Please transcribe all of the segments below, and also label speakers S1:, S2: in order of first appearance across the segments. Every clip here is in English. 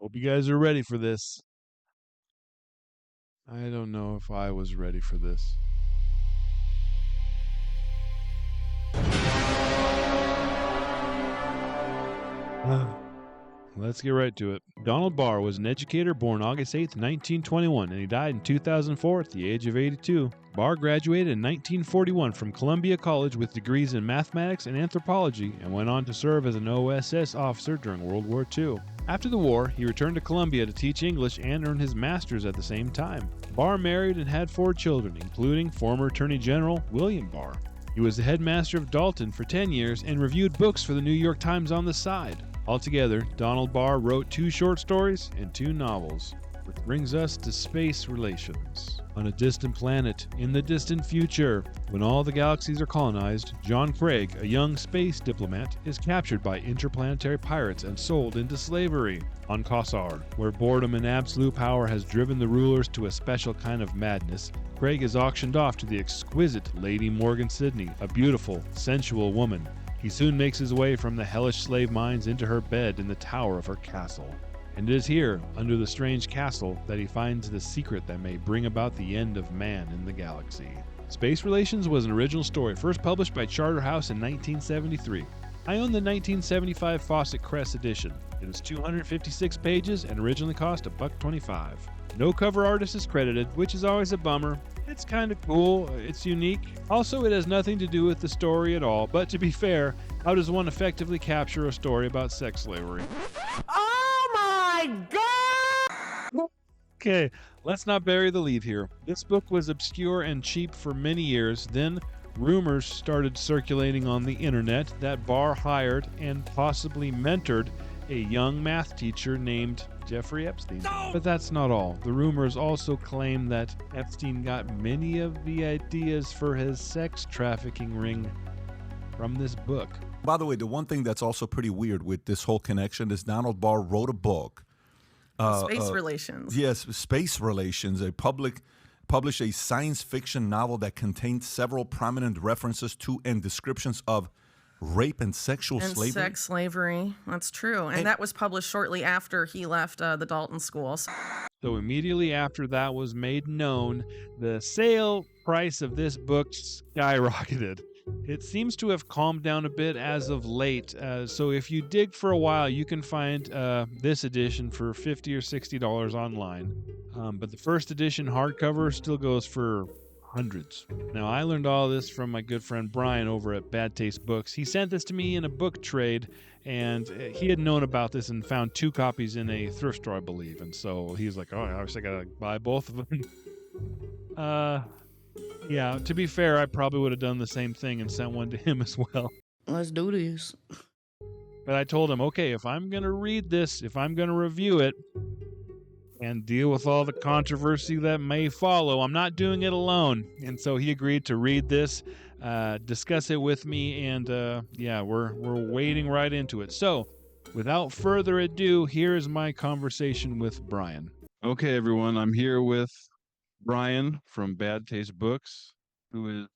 S1: Hope you guys are ready for this. I don't know if I was ready for this. Let's get right to it. Donald Barr was an educator born August 8, 1921, and he died in 2004 at the age of 82. Barr graduated in 1941 from Columbia College with degrees in mathematics and anthropology and went on to serve as an OSS officer during World War II. After the war, he returned to Columbia to teach English and earn his master's at the same time. Barr married and had 4 children, including former Attorney General William Barr. He was the headmaster of Dalton for 10 years and reviewed books for the New York Times on the side. Altogether, Donald Barr wrote 2 short stories and 2 novels, which brings us to space relations. On a distant planet, in the distant future, when all the galaxies are colonized, John Craig, a young space diplomat, is captured by interplanetary pirates and sold into slavery. On Kosar, where boredom and absolute power has driven the rulers to a special kind of madness, Craig is auctioned off to the exquisite Lady Morgan Sidney, a beautiful, sensual woman. He soon makes his way from the hellish slave mines into her bed in the tower of her castle. And it is here, under the strange castle, that he finds the secret that may bring about the end of man in the galaxy. Space Relations was an original story first published by Charterhouse in 1973. I own the 1975 Fawcett Crest edition. It is 256 pages and originally cost $1.25. No cover artist is credited, which is always a bummer. It's kind of cool, it's unique. Also, it has nothing to do with the story at all, but to be fair, how does one effectively capture a story about sex slavery?
S2: Oh my God!
S1: Okay, let's not bury the lead here. This book was obscure and cheap for many years, then rumors started circulating on the internet that Barr hired and possibly mentored a young math teacher named Jeffrey Epstein. No! But that's not all. The rumors also claim that Epstein got many of the ideas for his sex trafficking ring from this book.
S3: By the way, the one thing that's also pretty weird with this whole connection is Donald Barr wrote a book.
S4: Space Relations.
S3: Yes, Space Relations, published a science fiction novel that contained several prominent references to and descriptions of rape and sexual slavery.
S4: Sex slavery. That's true. And that was published shortly after he left the Dalton schools.
S1: So immediately after that was made known, the sale price of this book skyrocketed. It seems to have calmed down a bit as of late. So if you dig for a while, you can find this edition for $50 or $60 online. But the first edition hardcover still goes for hundreds. Now, I learned all this from my good friend Brian over at Bad Taste Books. He sent this to me in a book trade, and he had known about this and found 2 copies in a thrift store, I believe. And so he was like, oh, I guess I gotta buy both of them. Yeah, to be fair, I probably would have done the same thing and sent one to him as well.
S2: Let's do this.
S1: But I told him, okay, if I'm going to read this, if I'm going to review it and deal with all the controversy that may follow, I'm not doing it alone. And so he agreed to read this, discuss it with me, and yeah, we're wading right into it. So without further ado, here is my conversation with Brian. Okay, everyone, I'm here with Brian from Bad Taste Books, who is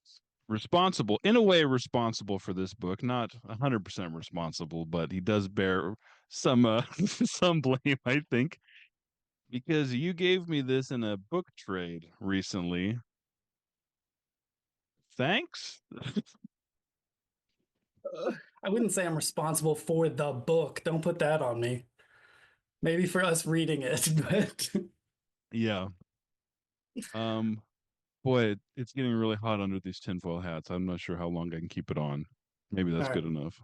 S1: responsible, in a way responsible for this book, not 100% responsible, but he does bear some some blame, I think, because you gave me this in a book trade recently. Thanks.
S5: I wouldn't say I'm responsible for the book. Don't put that on me. Maybe for us reading it, but
S1: Yeah. Boy, it's getting really hot under these tinfoil hats. I'm not sure how long I can keep it on. Maybe that's good enough.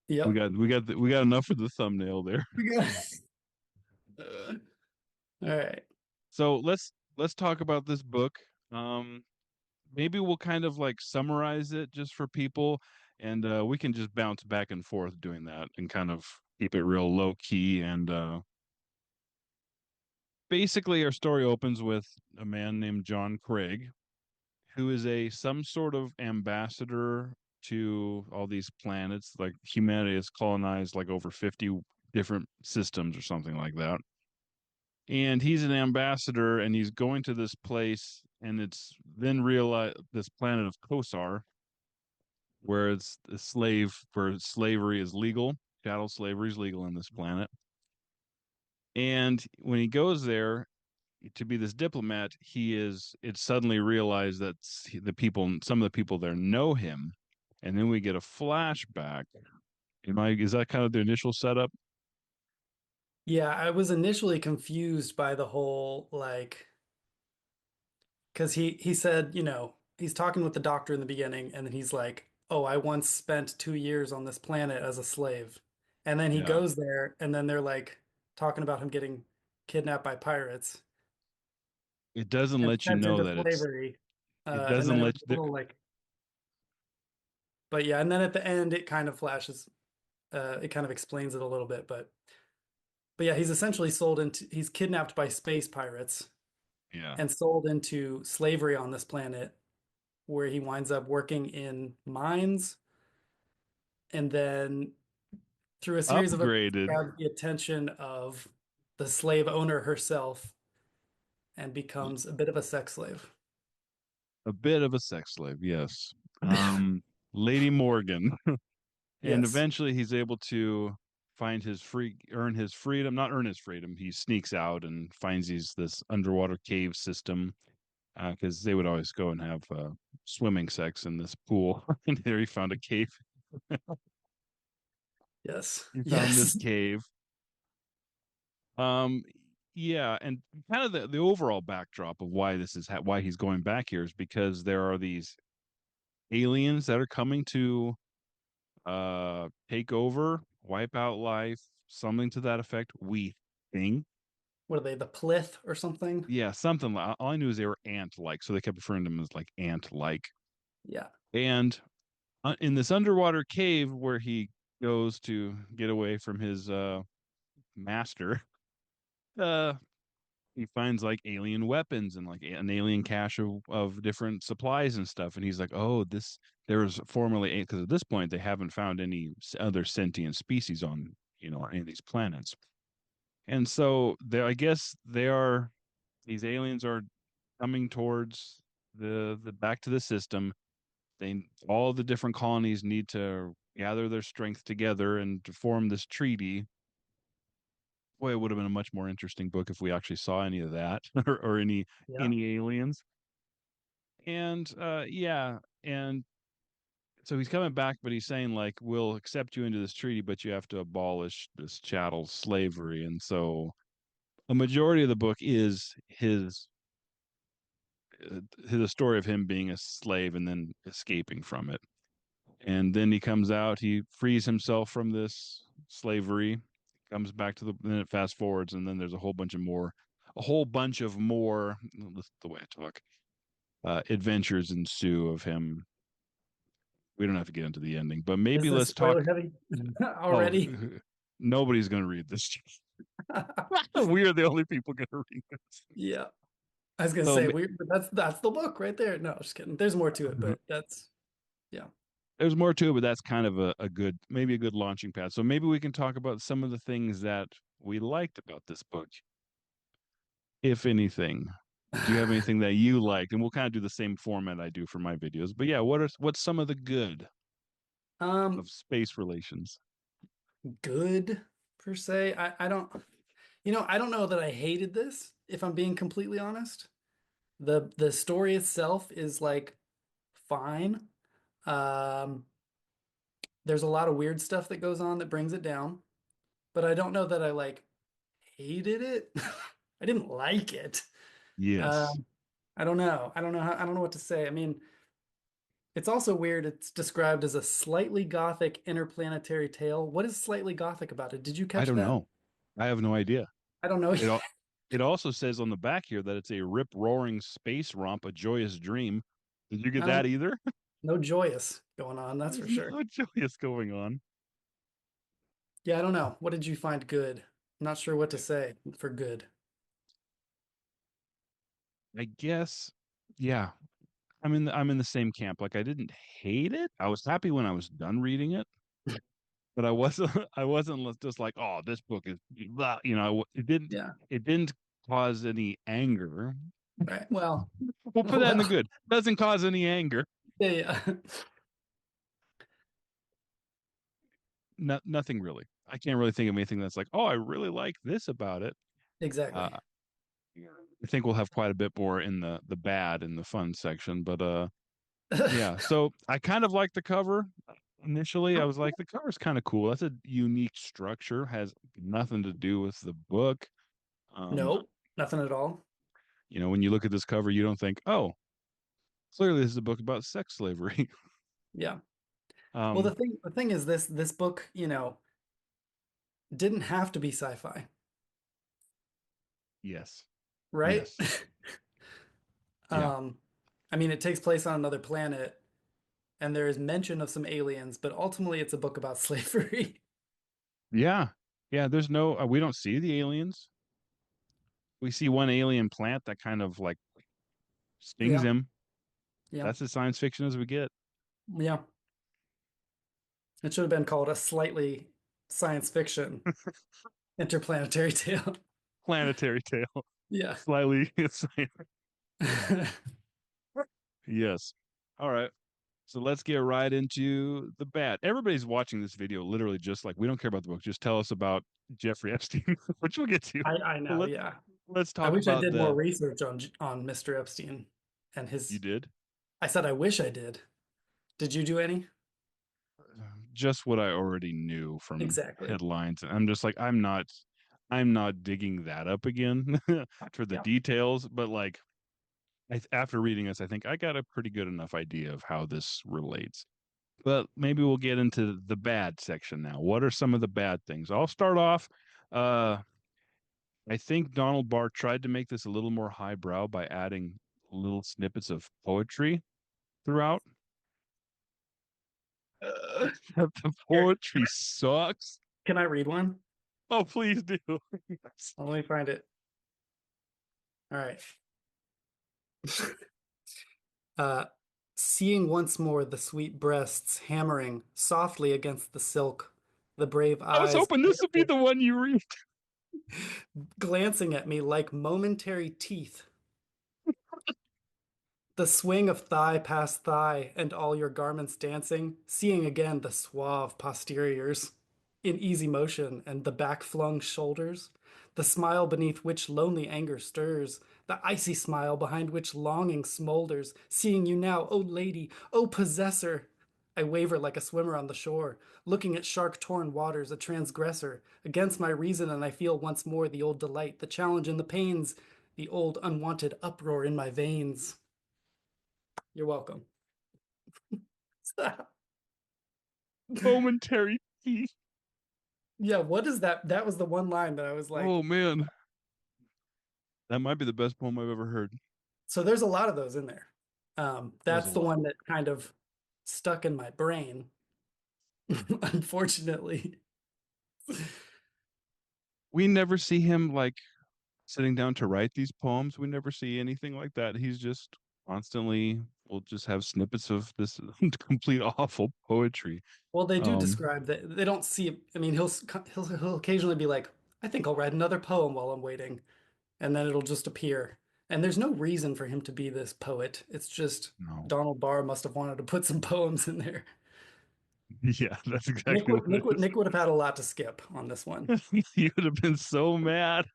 S5: Yep.
S1: We got enough for the thumbnail there.
S5: All right.
S1: So let's talk about this book. Maybe we'll kind of like summarize it just for people, and we can just bounce back and forth doing that and kind of keep it real low key. And basically, our story opens with a man named John Craig, who is some sort of ambassador to all these planets. Like humanity has colonized like over 50 different systems or something like that. And he's an ambassador, and he's going to this place, and it's then realized this planet of Kosar, where it's where slavery is legal. Chattel slavery is legal on this planet. And when he goes there to be this diplomat, it's suddenly realized that some of the people there know him. And then we get a flashback. Is that kind of the initial setup?
S5: Yeah, I was initially confused by the whole like because he said, he's talking with the doctor in the beginning, and then he's like, "Oh, I once spent 2 years on this planet as a slave," and then he
S1: Yeah.
S5: goes there, and then they're like talking about him getting kidnapped by pirates
S1: It doesn't
S5: and
S1: let you
S5: sent
S1: know
S5: into
S1: that
S5: slavery,
S1: it
S5: and then
S1: doesn't
S5: it was
S1: let
S5: a
S1: you,
S5: little like, but yeah, and then at the end it kind of flashes, it kind of explains it a little bit, but yeah, he's essentially he's kidnapped by space pirates
S1: yeah.
S5: and sold into slavery on this planet where he winds up working in mines and then through a series of events
S1: Upgraded.
S5: grabs the attention of the slave owner herself and becomes a bit of a sex slave.
S1: A bit of a sex slave, yes. Lady Morgan. And
S5: Yes.
S1: eventually he's able to earn his freedom, not earn his freedom. He sneaks out and finds this underwater cave system because they would always go and have swimming sex in this pool. And there he found a cave.
S5: Yes.
S1: He found this
S5: Yes.
S1: cave. Um, yeah, and kind of the overall backdrop of why why he's going back here is because there are these aliens that are coming to take over, wipe out life, something to that effect. We think.
S5: What are they, the Plith or something?
S1: Yeah, something like all I knew is they were ant-like, so they kept referring to them as like ant-like.
S5: Yeah.
S1: And in this underwater cave where he goes to get away from his master, uh he finds like alien weapons and like an alien cache of different supplies and stuff. And he's like, oh, there was formerly, because at this point they haven't found any other sentient species on, any of these planets. And so I guess these aliens are coming towards the back to the system. All the different colonies need to gather their strength together and to form this treaty. Boy, it would have been a much more interesting book if we actually saw any of that or
S5: Yeah.
S1: any aliens. And yeah, and so he's coming back, but he's saying like, we'll accept you into this treaty, but you have to abolish this chattel slavery. And so a majority of the book is his story of him being a slave and then escaping from it. And then he comes out, he frees himself from this slavery, comes back to then it fast forwards, and then there's a whole bunch of more, the way I talk, adventures ensue of him. We don't have to get into the ending, but maybe
S5: Is this
S1: let's
S5: spoiler
S1: talk.
S5: heavy
S1: Oh,
S5: already?
S1: nobody's going to read this. We are the only people going to read this.
S5: Yeah. I was gonna
S1: So
S5: say but that's the book right there. No, just kidding. There's more to it, but that's yeah.
S1: there's more to it, but that's kind of maybe a good launching pad. So maybe we can talk about some of the things that we liked about this book, if anything. Do you have anything that you liked? And we'll kind of do the same format I do for my videos. But yeah, what's some of the good of
S5: Um,
S1: space relations?
S5: good per se. I don't I don't know that I hated this, if I'm being completely honest. The story itself is like fine. Um, there's a lot of weird stuff that goes on that brings it down, but I don't know that I like hated it. I didn't like it.
S1: Yes.
S5: Um, I don't know. I don't know what to say. I mean, it's also weird. It's described as a slightly gothic interplanetary tale. What is slightly gothic about it? Did you
S1: I
S5: catch
S1: don't
S5: that?
S1: know. I have no idea.
S5: I don't know.
S1: It al- it also says on the back here that it's a rip-roaring space romp, a joyous dream. Did you get that
S5: Um,
S1: either?
S5: no joyous going on, that's for
S1: There's
S5: sure.
S1: no joyous going on.
S5: Yeah, I don't know. What did you find good? I'm not sure what to say for good.
S1: I guess, yeah. I'm in the same camp. Like I didn't hate it. I was happy when I was done reading it, but I wasn't I wasn't just like, oh, this book is blah.
S5: Yeah.
S1: It didn't cause any anger.
S5: Right. Well,
S1: We'll put that in the
S5: well,
S1: good. Doesn't cause any anger.
S5: yeah, yeah.
S1: Nothing really. I can't really think of anything that's like, oh, I really like this about it. Uh,
S5: Exactly.
S1: I think we'll have quite a bit more in the bad and the fun section, but yeah. So I kind of like the cover. Initially, I was like, the cover's kind of cool. That's a unique structure, has nothing to do with the book. Um,
S5: Nope, nothing at all.
S1: when you look at this cover, you don't think, oh, clearly this is a book about sex slavery.
S5: Yeah. Well,
S1: Um,
S5: the thing is this book, didn't have to be sci-fi,
S1: yes.
S5: right?
S1: Yes. Yeah.
S5: Um, I mean, it takes place on another planet, and there is mention of some aliens, but ultimately it's a book about slavery.
S1: Yeah. Yeah, there's no we don't see the aliens. We see one alien plant that kind of like stings
S5: Yeah,
S1: him.
S5: yeah,
S1: That's as science fiction as we get.
S5: yeah. It should have been called a slightly science fiction interplanetary tale.
S1: Planetary tale.
S5: Yeah.
S1: Slightly yes. All right. So let's get right into the bad. Everybody's watching this video literally just like we don't care about the book. Just tell us about Jeffrey Epstein, which we'll get to.
S5: I
S1: But
S5: know, yeah.
S1: let's
S5: I
S1: talk
S5: wish I
S1: about
S5: did more
S1: the
S5: research on Mr. Epstein and
S1: you
S5: his.
S1: did
S5: I said I wish I did. Did you do any?
S1: just what I already knew from
S5: Exactly.
S1: headlines. And I'm just like, I'm not digging that up again for the
S5: Yeah.
S1: details, but like after reading this, I think I got a pretty good enough idea of how this relates. But maybe we'll get into the bad section now. What are some of the bad things? I'll start off. Uh, I think Donald Barr tried to make this a little more highbrow by adding little snippets of poetry throughout. The
S5: Here,
S1: poetry sucks.
S5: can I read one?
S1: Oh, please do.
S5: Oh, let me find it. All right. Uh, seeing once more the sweet breasts hammering softly against the silk, the brave
S1: I was
S5: eyes
S1: hoping this would be the one you read.
S5: glancing at me like momentary teeth, the swing of thigh past thigh and all your garments dancing, seeing again the suave posteriors in easy motion and the back flung shoulders, the smile beneath which lonely anger stirs, the icy smile behind which longing smolders, seeing you now, O lady, O possessor. I waver like a swimmer on the shore, looking at shark-torn waters, a transgressor, against my reason, and I feel once more the old delight, the challenge and the pains, the old unwanted uproar in my veins. You're welcome.
S1: Momentary peace.
S5: Yeah, what is that? That was the one line that I was like,
S1: Oh man, that might be the best poem I've ever heard.
S5: so there's a lot of those in there.
S1: There's a
S5: That's the
S1: lot.
S5: one that kind of stuck in my brain, unfortunately.
S1: We never see him like sitting down to write these poems. We never see anything like that. He's just constantly will just have snippets of this complete awful poetry.
S5: Well, they do
S1: Um,
S5: describe that they don't see. I mean, he'll occasionally be like, "I think I'll write another poem while I'm waiting," and then it'll just appear. And there's no reason for him to be this poet. It's just
S1: no.
S5: Donald Barr must have wanted to put some poems in there.
S1: Yeah, that's exactly what it is.
S5: Nick would have had a lot to skip on this one.
S1: You would have been so mad.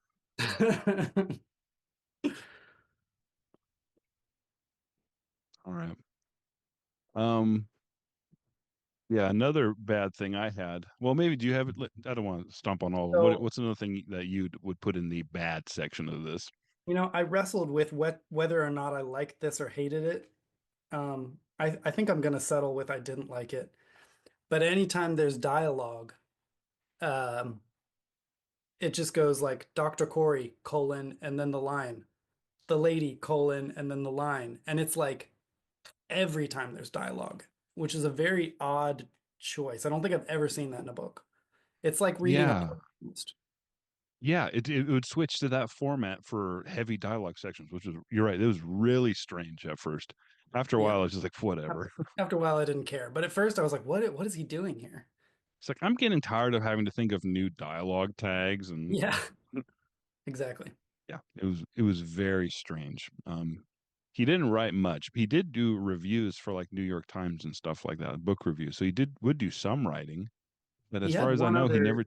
S1: All right. Um, yeah, another bad thing I had. Well, maybe do you have it? I don't want to stomp on all of them.
S5: So,
S1: What's another thing that you would put in the bad section of this?
S5: I wrestled with whether or not I liked this or hated it. I think I'm gonna settle with I didn't like it. But anytime there's dialogue, um, it just goes like Dr. Corey, colon, and then the line, the lady, colon, and then the line. And it's like every time there's dialogue, which is a very odd choice. I don't think I've ever seen that in a book. It's like reading a
S1: Yeah.
S5: book almost.
S1: Yeah, it would switch to that format for heavy dialogue sections, which is you're right. It was really strange at first. After a
S5: Yeah.
S1: while, I was just like, whatever.
S5: After a while, I didn't care. But at first, I was like, what is he doing here?
S1: It's like I'm getting tired of having to think of new dialogue tags and
S5: Yeah, exactly.
S1: yeah, it was very strange. He didn't write much. He did do reviews for like New York Times and stuff like that, book reviews. So he would do some writing, but
S5: He
S1: as
S5: had
S1: far as I
S5: one
S1: know, he
S5: other
S1: never.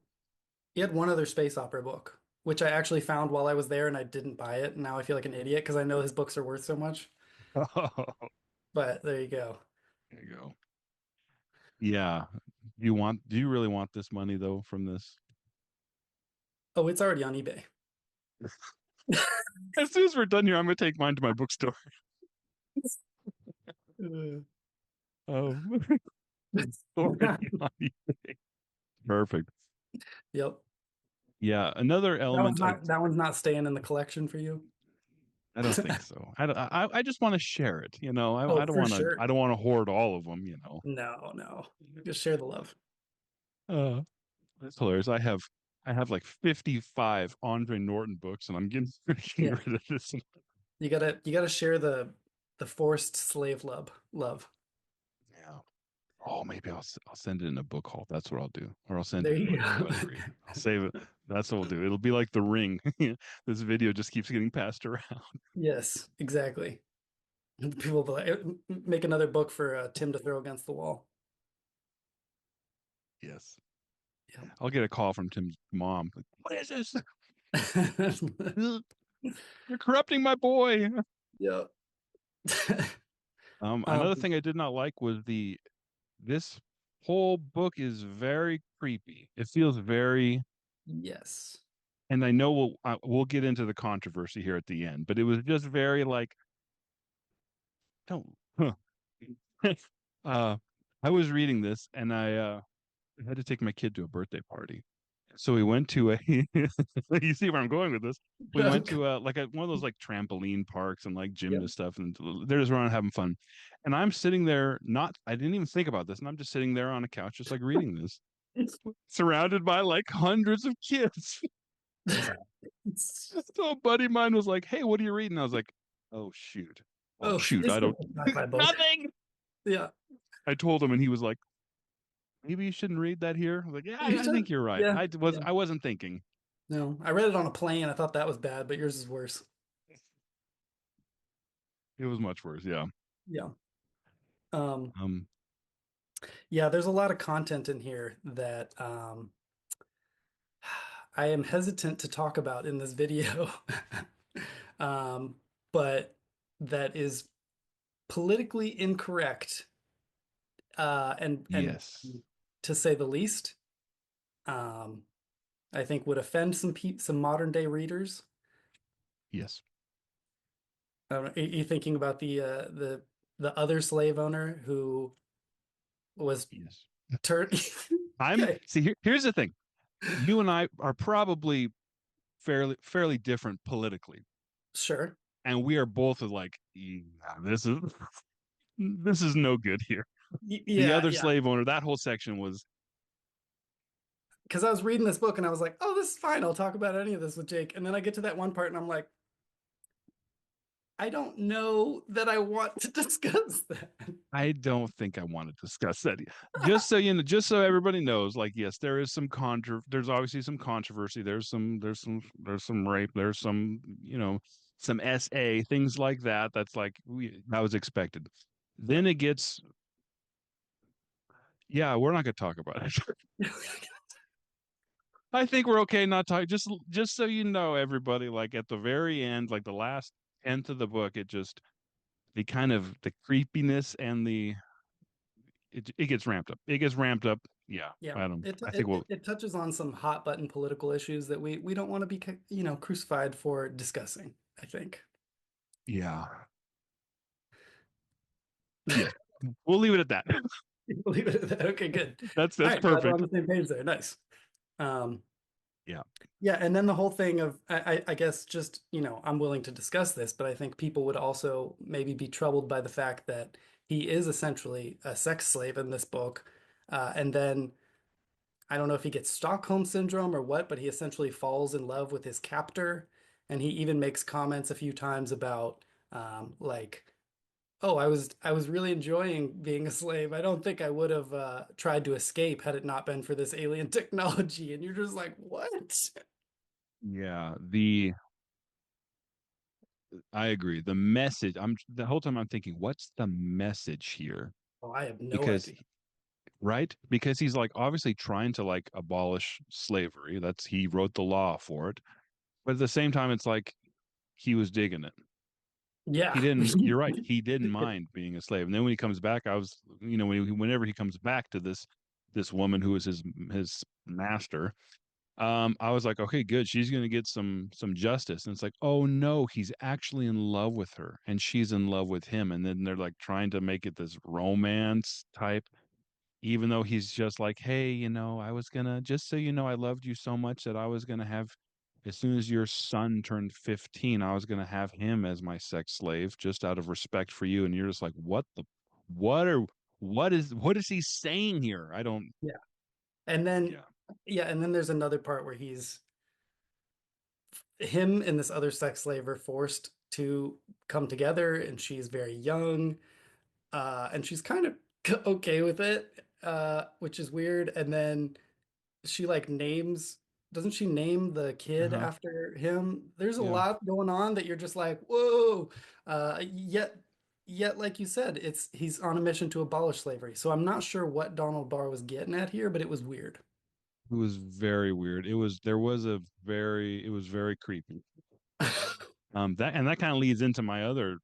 S5: he had one other space opera book. which I actually found while I was there and I didn't buy it. And now I feel like an idiot because I know his books are worth so much.
S1: Oh,
S5: But there you go.
S1: there you go. Yeah. Do you really want this money though from this?
S5: Oh, it's already on eBay.
S1: As soon as we're done here, I'm gonna take mine to my bookstore.
S5: Uh,
S1: Um, it's already on eBay. Perfect.
S5: Yep.
S1: Yeah, another element
S5: That one's not staying in the collection for you.
S1: I don't think so. I just want to share it, you know.
S5: Oh,
S1: I don't
S5: for
S1: want to
S5: sure.
S1: hoard all of them, you know.
S5: No, no. Just share the love.
S1: Uh, that's hilarious. I have like 55 Andre Norton books, and I'm getting
S5: Yeah.
S1: rid of this.
S5: You gotta share the forced slave love.
S1: Yeah. Oh, maybe I'll send it in a book haul. That's what I'll do, or I'll send
S5: There
S1: it to
S5: you
S1: like
S5: go.
S1: anybody read. I'll save it. That's what we'll do. It'll be like The Ring. This video just keeps getting passed around.
S5: Yes, exactly. People will be like, make another book for Tim to throw against the wall.
S1: Yes.
S5: Yep.
S1: I'll get a call from Tim's mom. Like, what is this? You're corrupting my boy.
S5: Yep.
S1: Another
S5: Um,
S1: thing I did not like was this whole book is very creepy. It feels very,
S5: yes.
S1: and I know we'll get into the controversy here at the end, but it was just very like, don't. Huh. uh, I was reading this and I had to take my kid to a birthday party. So we went to a, you see where I'm going with this. We went to one of those like trampoline parks and like
S5: Yep.
S1: gymnast stuff, and they're just around having fun. And I'm sitting there, I didn't even think about this, and I'm just sitting there on a couch, just like reading this, surrounded by like hundreds of kids. So a buddy of mine was like, "Hey, what are you reading?" I was like, "Oh shoot, oh
S5: Oh,
S1: shoot,
S5: it's
S1: I don't
S5: not my book.
S1: nothing."
S5: Yeah.
S1: I told him, and he was like, "Maybe you shouldn't read that here." I was like, "Yeah,
S5: You
S1: I
S5: should.
S1: think you're right.
S5: Yeah. Yeah.
S1: I wasn't thinking."
S5: No, I read it on a plane. I thought that was bad, but yours is worse.
S1: It was much worse. Yeah.
S5: Yeah. Um,
S1: Um.
S5: yeah, there's a lot of content in here that I am hesitant to talk about in this video. um, but that is politically incorrect, and
S1: Yes.
S5: to say the least. Um, I think would offend some modern day readers.
S1: Yes.
S5: Are you thinking about the other slave owner who was
S1: Yes.
S5: turned?
S1: I'm
S5: Okay,
S1: see here's the thing. You and I are probably fairly different politically.
S5: sure.
S1: And we are both like, yeah, this is no good here. The
S5: Yeah,
S1: other
S5: yeah.
S1: slave owner, that whole section was
S5: Because I was reading this book and I was like, "Oh, this is fine. I'll talk about any of this with Jake." And then I get to that one part and I'm like, "I don't know that I want to discuss that."
S1: I don't think I want to discuss that. Just so you know, just so everybody knows, like, yes, there is there's obviously some controversy. There's some rape. There's some, you know, some SA, things like that. That's like that was expected.
S5: Yeah.
S1: Then it gets, yeah, we're not gonna talk about it. I think we're okay not talking. Just so you know, everybody, like at the very end, like the last tenth of the book, it just the kind of the creepiness and it gets ramped up. It gets ramped up. Yeah,
S5: Yeah,
S1: I don't.
S5: it,
S1: I think
S5: it
S1: we'll.
S5: it it touches on some hot button political issues that we don't want to be crucified for discussing, I think.
S1: Yeah. Yes. We'll leave it at that.
S5: Leave it at that. Okay, good. All
S1: That's
S5: right, glad we're on
S1: perfect.
S5: the same page there. Nice. Um,
S1: Yeah.
S5: yeah, and then the whole thing of I guess just, I'm willing to discuss this, but I think people would also maybe be troubled by the fact that he is essentially a sex slave in this book. And then I don't know if he gets Stockholm syndrome or what, but he essentially falls in love with his captor. And he even makes comments a few times about like, oh, I was really enjoying being a slave. I don't think I would have tried to escape had it not been for this alien technology. And you're just like, what?
S1: Yeah. I agree. The message. The whole time I'm thinking, what's the message here?
S5: Oh, I have no
S1: Because
S5: idea.
S1: right, because he's like obviously trying to like abolish slavery. That's he wrote the law for it. But at the same time, it's like he was digging it. He
S5: Yeah.
S1: didn't. You're right. He didn't mind being a slave. And then when he comes back, I was, whenever he comes back to this woman who is his master, I was like, okay, good. She's gonna get some justice. And it's like, oh no, he's actually in love with her, and she's in love with him. And then they're like trying to make it this romance type, even though he's just like, hey, I was gonna just so you know, I loved you so much that I was gonna have, as soon as your son turned 15, I was gonna have him as my sex slave just out of respect for you. And you're just like, what are, what is he saying here? I don't,
S5: Yeah. And then
S1: yeah.
S5: yeah, and then there's another part where him and this other sex slave are forced to come together, and she's very young, and she's kind of okay with it, which is weird. And then she like names, doesn't she name the kid
S1: Uh-huh.
S5: after him? There's a
S1: Yeah.
S5: lot going on that you're just like, whoa. Yet, like you said, he's on a mission to abolish slavery. So I'm not sure what Donald Barr was getting at here, but it was weird.
S1: It was very weird. It was very creepy. That kind of leads into my other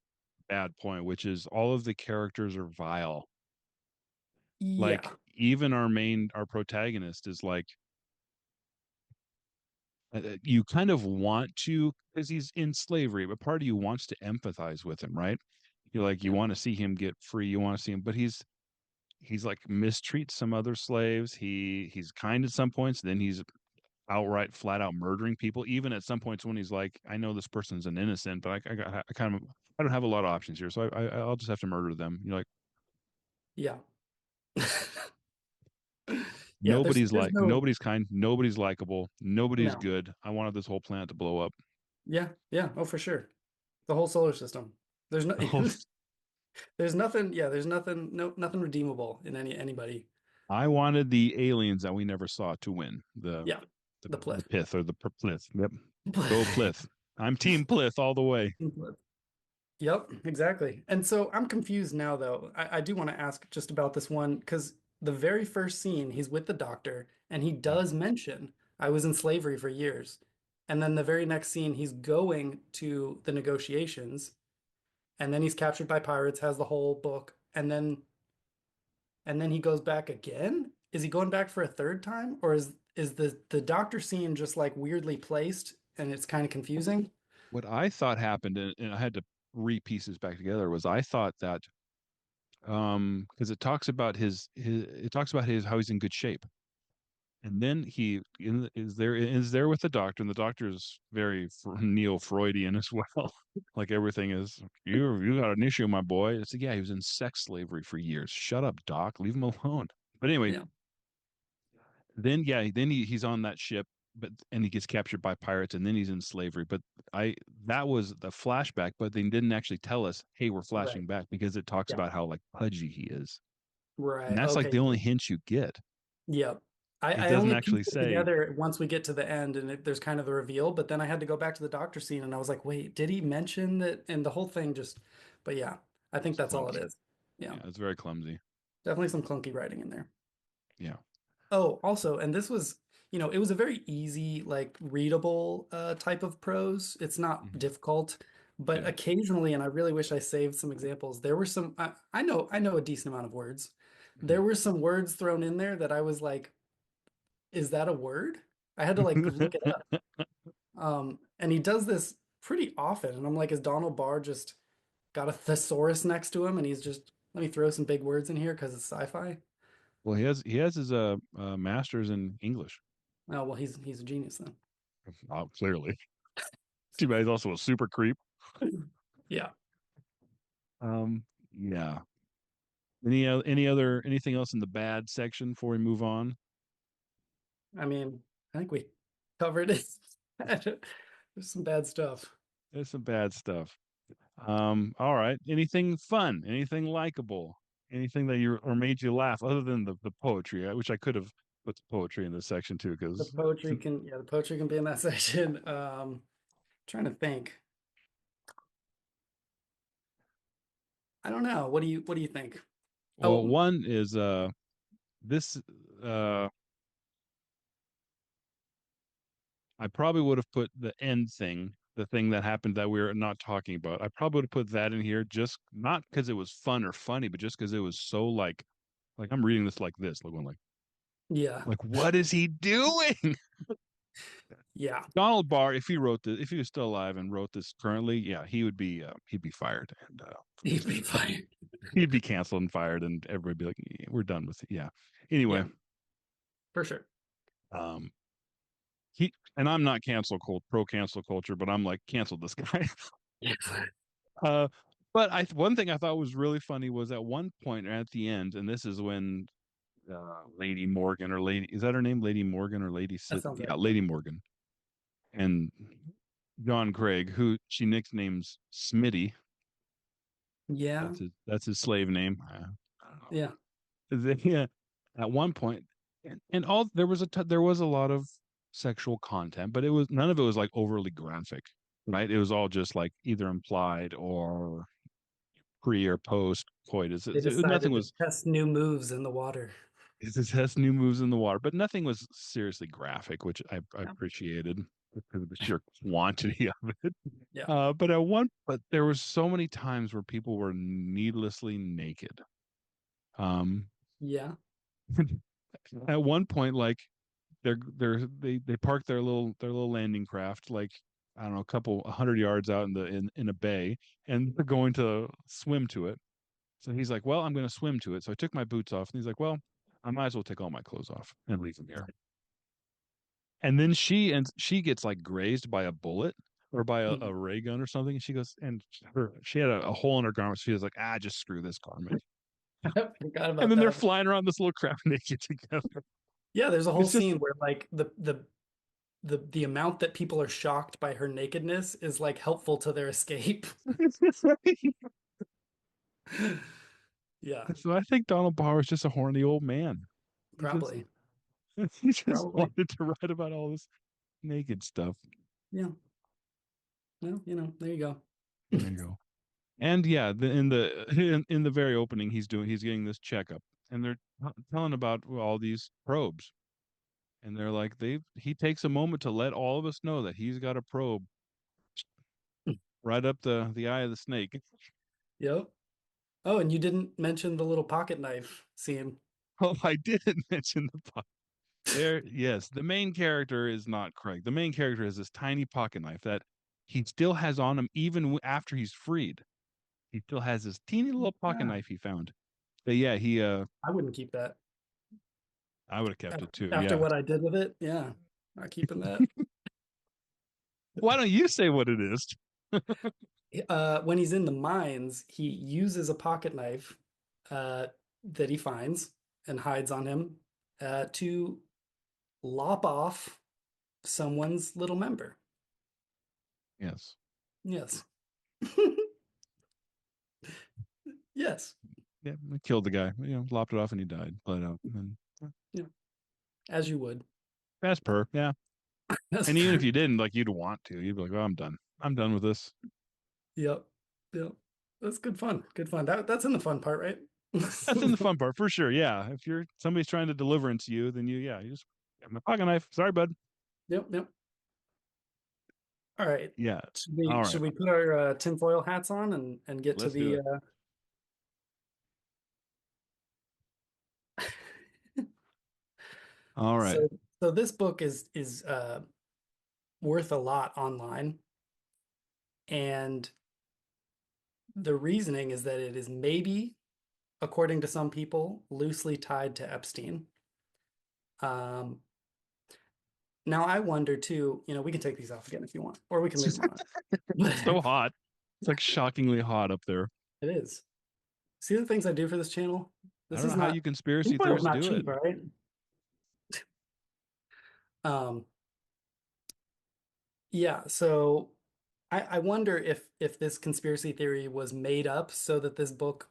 S1: bad point, which is all of the characters are vile. Like
S5: Yeah,
S1: even our protagonist is like, you kind of want to, because he's in slavery, but part of you wants to empathize with him, right? You're like, you
S5: yeah,
S1: want to see him get free, you want to see him, but he's like mistreats some other slaves. He's kind at some points, then he's outright flat out murdering people, even at some points when he's like, I know this person's an innocent, but I kind of, I don't have a lot of options here, so I'll just have to murder them. You're like,
S5: yeah. Yeah, there's no,
S1: nobody's kind, nobody's likable, nobody's
S5: no.
S1: good. I wanted this whole planet to blow up.
S5: Yeah, yeah, oh for sure. The whole solar system. There's no there's nothing, yeah, there's nothing, no, nothing redeemable in anybody.
S1: I wanted the aliens that we never saw to win
S5: Yeah,
S1: the,
S5: the
S1: the
S5: pleth.
S1: pith or the plith. Yep, go plith. I'm team plith all the way.
S5: Yep, exactly. And so I'm confused now, though. I do want to ask just about this one because the very first scene, he's with the doctor and he
S1: Yeah.
S5: does mention, I was in slavery for years. And then the very next scene, he's going to the negotiations and then he's captured by pirates, has the whole book, and then he goes back again? Is he going back for a third time? Or is the doctor scene just like weirdly placed and it's kind of confusing?
S1: What I thought happened, and I had to re-pieces back together, was I thought that because it talks about his how he's in good shape, and then is there with the doctor, and the doctor is very neo-Freudian as well. Like everything is, you got an issue, my boy. It's like, yeah, he was in sex slavery for years. Shut up, doc. Leave him alone. But anyway,
S5: Yeah,
S1: then yeah, then he's on that ship, but and he gets captured by pirates, and then he's in slavery. But I that was the flashback, but they didn't actually tell us, hey, we're
S5: right.
S1: flashing back, because it talks
S5: Yeah,
S1: about how like pudgy he is, and
S5: right.
S1: that's like
S5: Okay.
S1: the only hint you get.
S5: Yep.
S1: It
S5: I
S1: doesn't
S5: only
S1: actually
S5: pieced it
S1: say
S5: together once we get to the end and there's kind of the reveal, but then I had to go back to the doctor scene and I was like, wait, did he mention that? And the whole thing just, but yeah, I think
S1: it's
S5: that's all it
S1: clumsy.
S5: is. Yeah,
S1: Yeah, it's very clumsy.
S5: definitely some clunky writing in there.
S1: Yeah.
S5: Oh, also, and this was, it was a very easy, like readable type of prose. It's not
S1: Mhm.
S5: difficult, but
S1: Yeah.
S5: occasionally, and I really wish I saved some examples. There were some, I know a decent amount of words.
S1: Mhm.
S5: There were some words thrown in there that I was like, is that a word? I had to like look it up. And he does this pretty often, and I'm like, is Donald Barr just got a thesaurus next to him, and he's just let me throw some big words in here because it's sci-fi?
S1: Well, he has his master's in English.
S5: Oh well, he's a genius then.
S1: Oh, clearly. Too bad he's also a super creep.
S5: Yeah,
S1: Um, yeah. Anything else in the bad section before we move on?
S5: I mean, I think we covered it. There's some bad stuff.
S1: There's some bad stuff. All right. Anything fun? Anything likable? Anything that you or made you laugh other than the poetry? I wish I could have put the poetry in this section too, because
S5: The poetry can be in that section. Trying to think. I don't know. What do you think?
S1: well,
S5: Oh,
S1: one is this uh I probably would have put the end thing, the thing that happened that we're not talking about. I probably would have put that in here, just not because it was fun or funny, but just because it was so like I'm reading this like this, like going
S5: Yeah.
S1: like what is he doing?
S5: Yeah.
S1: Donald Barr, if he wrote this, if he was still alive and wrote this currently, yeah, he'd be fired and
S5: He'd be fine.
S1: he'd be canceled and fired, and everybody'd be like, "Yeah, we're done with it." Yeah. Anyway,
S5: Yeah, for sure.
S1: um, he and I'm not pro cancel culture, but I'm like cancel this guy. uh, but one thing I thought was really funny was at one point at the end, and this is when Lady Morgan or Lady is that her name, Lady Morgan or Lady
S5: That
S1: Sid?
S5: sounds
S1: Yeah,
S5: right.
S1: Lady Morgan and John Craig, who she nicknames Smitty.
S5: Yeah.
S1: That's his slave name. I
S5: Yeah.
S1: don't know. Yeah, at one point, and all there was a lot of sexual content, but it was none of it was like overly graphic, right? It was all just like either implied or pre or post coitus.
S5: They
S1: Nothing
S5: decided to
S1: was.
S5: test new moves in the water.
S1: It has new moves in the water, but nothing was seriously graphic, which I
S5: Yeah.
S1: appreciated because of the sheer quantity of it.
S5: Yeah.
S1: But there was so many times where people were needlessly naked. Um,
S5: Yeah.
S1: at one point, like they parked their little landing craft, like I don't know, a hundred yards out in a bay, and they're going to swim to it. So he's like, "Well, I'm going to swim to it." So I took my boots off, and he's like, "Well, I might as well take all my clothes off and leave them here." And then she gets like grazed by a bullet or by a
S5: Mhm.
S1: ray gun or something. And she goes and she had a hole in her garment. She was like, just screw this garment.
S5: I forgot
S1: And
S5: about
S1: then they're
S5: that.
S1: flying around this little craft naked together.
S5: Yeah, there's a whole
S1: It's just
S5: scene where like the amount that people are shocked by her nakedness is like helpful to their escape. Yeah,
S1: so I think Donald Barr was just a horny old man. He just
S5: probably.
S1: he just
S5: Probably.
S1: wanted to write about all this naked stuff.
S5: Yeah. Well, there you go.
S1: There you go. And yeah, in the very opening, he's getting this checkup, and they're telling about all these probes, and they're like he takes a moment to let all of us know that he's got a probe right up the eye of the snake.
S5: Yep. Oh, and you didn't mention the little pocket knife scene.
S1: Oh, I didn't mention there. Yes, the main character is not Craig. The main character has this tiny pocket knife that he still has on him even after he's freed. He still has this teeny little pocket
S5: Yeah,
S1: knife he found. But yeah, he
S5: I wouldn't keep that.
S1: I would have kept it too.
S5: After
S1: Yeah.
S5: what I did with it, yeah, not keeping that.
S1: Why don't you say what it is?
S5: When he's in the mines, he uses a pocket knife uh, that he finds and hides on him to lop off someone's little member.
S1: Yes.
S5: Yes. Yes.
S1: Yeah, I killed the guy. Lopped it off and he died. Bled out. And
S5: Yeah. As you would.
S1: as per, yeah.
S5: As
S1: And even
S5: per.
S1: if you didn't, like you'd want to, you'd be like, "Oh, I'm done. I'm done with this."
S5: Yep. Yep. That's good fun. Good fun. That's in the fun part, right?
S1: That's in the fun part for sure. Yeah. If you're somebody's trying to deliverance you, then you just got my pocket knife. Sorry, bud.
S5: Yep. Yep. All right.
S1: Yeah.
S5: Should we
S1: All
S5: should
S1: right.
S5: we put our tinfoil hats on and get to
S1: Let's do
S5: the
S1: it. All right.
S5: so this book is worth a lot online, and the reasoning is that it is maybe, according to some people, loosely tied to Epstein. Um, Now I wonder too, we can take these off again if you want, or we can leave them on.
S1: It's so hot. It's like shockingly hot up there.
S5: It is. See the things I do for this channel?
S1: I
S5: This
S1: don't
S5: is
S1: know how
S5: not
S1: you conspiracy
S5: tinfoil's
S1: theorists
S5: not
S1: do it.
S5: cheap, all right? Yeah, so I wonder if this conspiracy theory was made up so that this book,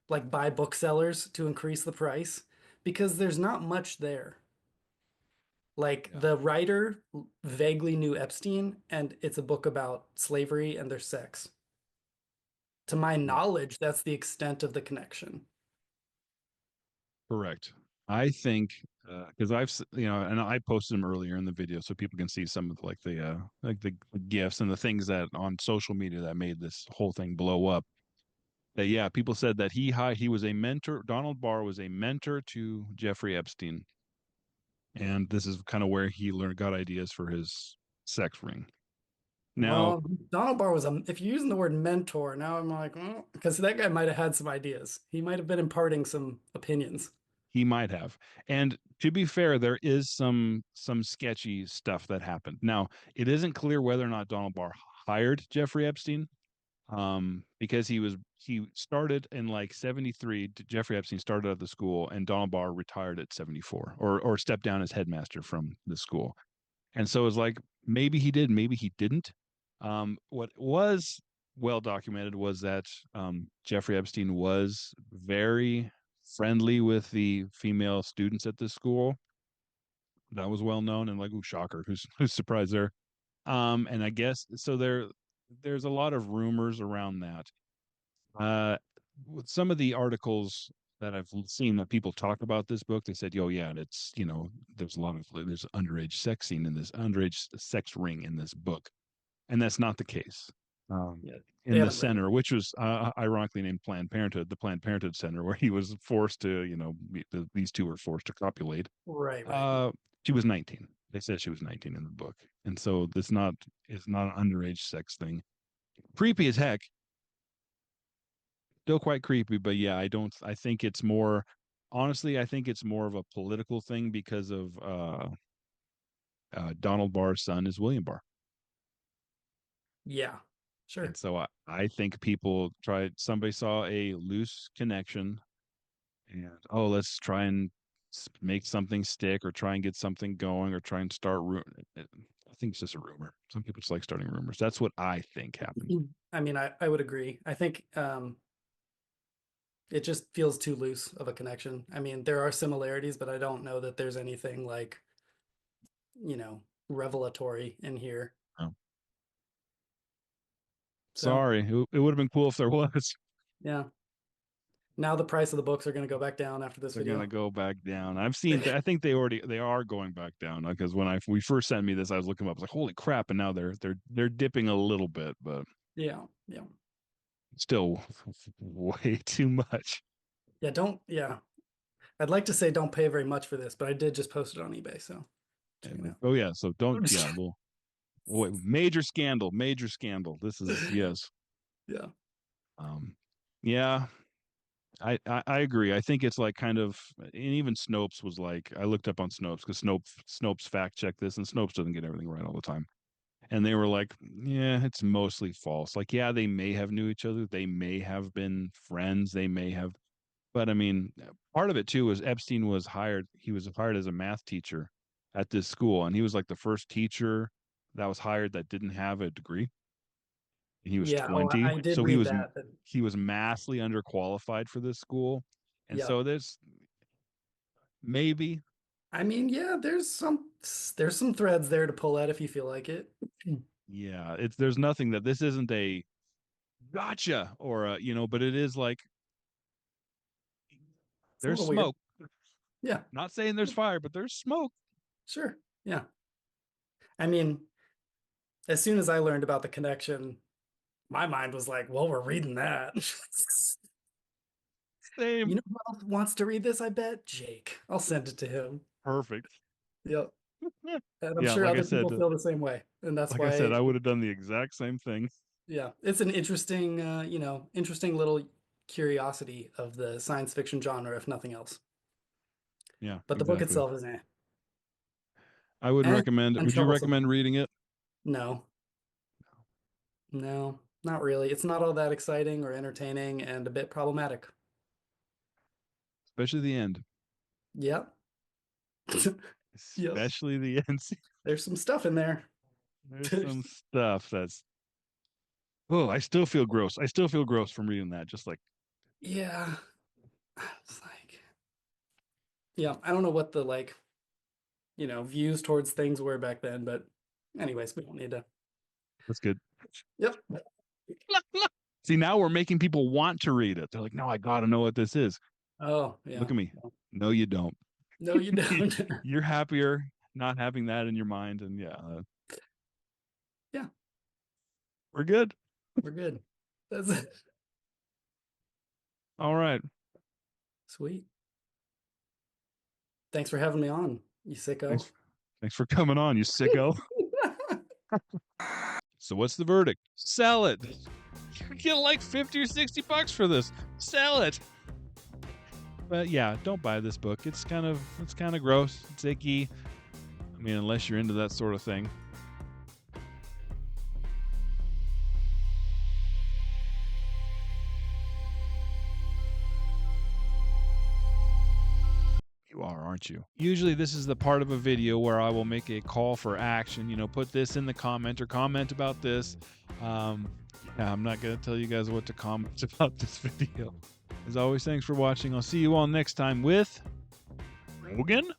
S5: like by booksellers to increase the price, because there's not much there. Like
S1: Yeah.
S5: the writer vaguely knew Epstein, and it's a book about slavery and their sex. To my
S1: Yeah.
S5: knowledge, that's the extent of the connection.
S1: Correct. I think because and I posted them earlier in the video so people can see some of the gifts and the things that on social media that made this whole thing blow up. That yeah, people said that he was a mentor. Donald Barr was a mentor to Jeffrey Epstein, and this is kind of where he got ideas for his sex ring. Now
S5: Well, Donald Barr was if you're using the word mentor, now I'm like, because that guy might have had some ideas. He might have been imparting some opinions.
S1: he might have, and to be fair, there is some sketchy stuff that happened. Now it isn't clear whether or not Donald Barr hired Jeffrey Epstein, because he started in like 73. Jeffrey Epstein started at the school, and Donald Barr retired at 74, or stepped down as headmaster from the school. And so it's like maybe he did, maybe he didn't. What was well documented was that Jeffrey Epstein was very friendly with the female students at this school. That was well known, and like, ooh, shocker, who's surprised there? And I guess so there's a lot of rumors around that. Uh, with some of the articles that I've seen that people talk about this book, they said, "Oh yeah, it's there's a lot of there's underage sex scene in this underage sex ring in this book," and that's not the case.
S5: Yeah, they
S1: In the
S5: haven't written
S1: center, which was ironically named Planned Parenthood, the Planned Parenthood Center, where he was forced to, these two were forced to copulate.
S5: it. Right.
S1: She was 19. They said she was 19 in the book, and so this not is not an underage sex thing. Creepy as heck. Still quite creepy, but yeah, I think it's more, honestly, I think it's more of a political thing because of Donald Barr's son is William Barr.
S5: Yeah, sure.
S1: And so I think somebody saw a loose connection, and let's try and make something stick, or try and get something going, or try and start I think it's just a rumor. Some people just like starting rumors. That's what I think happened.
S5: I mean, I would agree. I think it just feels too loose of a connection. I mean, there are similarities, but I don't know that there's anything like, revelatory in here.
S1: Oh.
S5: So,
S1: Sorry, it would have been cool if there was.
S5: yeah. Now the price of the books are going to go back down after this
S1: They're
S5: video.
S1: gonna go back down. I've seen. I think they are going back down, because when we first sent me this, I was looking up. I was like, holy crap! And now they're dipping a little bit, but
S5: Yeah.
S1: still way too much.
S5: Yeah. I'd like to say don't pay very much for this, but I did just post it on eBay, so check it out.
S1: Oh yeah, so don't. Yeah, major scandal. This is yes.
S5: Yeah.
S1: Yeah. I agree. I think it's like kind of, and even Snopes was like, I looked up on Snopes because Snopes fact checked this, and Snopes doesn't get everything right all the time. And they were like, yeah, it's mostly false. Like, yeah, they may have knew each other, they may have been friends, they may have, but I mean, part of it too was Epstein was hired. He was hired as a math teacher at this school, and he was like the first teacher that was hired that didn't have a degree. He was
S5: Yeah.
S1: 20,
S5: I did
S1: so
S5: read that.
S1: he was massively underqualified for this school, and
S5: Yeah.
S1: so there's maybe.
S5: I mean, yeah, there's some threads there to pull at if you feel like it.
S1: Yeah, there's nothing that this isn't a gotcha or but it is like
S5: It's a
S1: there's
S5: little weird.
S1: smoke.
S5: Yeah,
S1: Not saying there's fire, but there's smoke.
S5: sure. Yeah. I mean, as soon as I learned about the connection, my mind was like, well, we're reading that.
S1: Same.
S5: You know who else wants to read this? I bet Jake. I'll send it to him.
S1: Perfect.
S5: Yep. And I'm
S1: Yeah,
S5: sure
S1: like I
S5: other people
S1: said,
S5: feel the same way. And that's
S1: like
S5: why,
S1: I said, I would have done the exact same thing.
S5: yeah, it's an interesting, interesting little curiosity of the science fiction genre, if nothing else.
S1: Yeah,
S5: But the book
S1: exactly.
S5: itself is
S1: I would recommend it.
S5: and
S1: Would you
S5: troublesome.
S1: recommend reading it?
S5: No, not really. It's not all that exciting or entertaining and a bit problematic.
S1: Especially the end.
S5: Yep. Yep.
S1: Especially the end.
S5: There's some stuff in there.
S1: There's some stuff that's. Oh, I still feel gross. I still feel gross from reading that. Just like,
S5: Yeah. It's like, yeah, I don't know what the views towards things were back then, but anyways, we don't need to.
S1: that's good.
S5: Yep.
S1: See, now we're making people want to read it. They're like, no, I gotta know what this is.
S5: Oh, yeah.
S1: Look at me. No, you don't.
S5: No, you don't.
S1: You're happier not having that in your mind, and
S5: Yeah,
S1: we're good.
S5: we're good. That's it.
S1: All right.
S5: Sweet. Thanks for having me on, you sicko.
S1: Thanks for coming on, you sicko. So what's the verdict? Sell it. You get like $50 or $60 for this. Sell it. But yeah, don't buy this book. It's kind of gross. It's icky. I mean, unless you're into that sort of thing. You are, aren't you? Usually this is the part of a video where I will make a call for action. Put this in the comment or comment about this. Yeah, I'm not going to tell you guys what to comment about this video. As always, thanks for watching. I'll see you all next time with Rogan.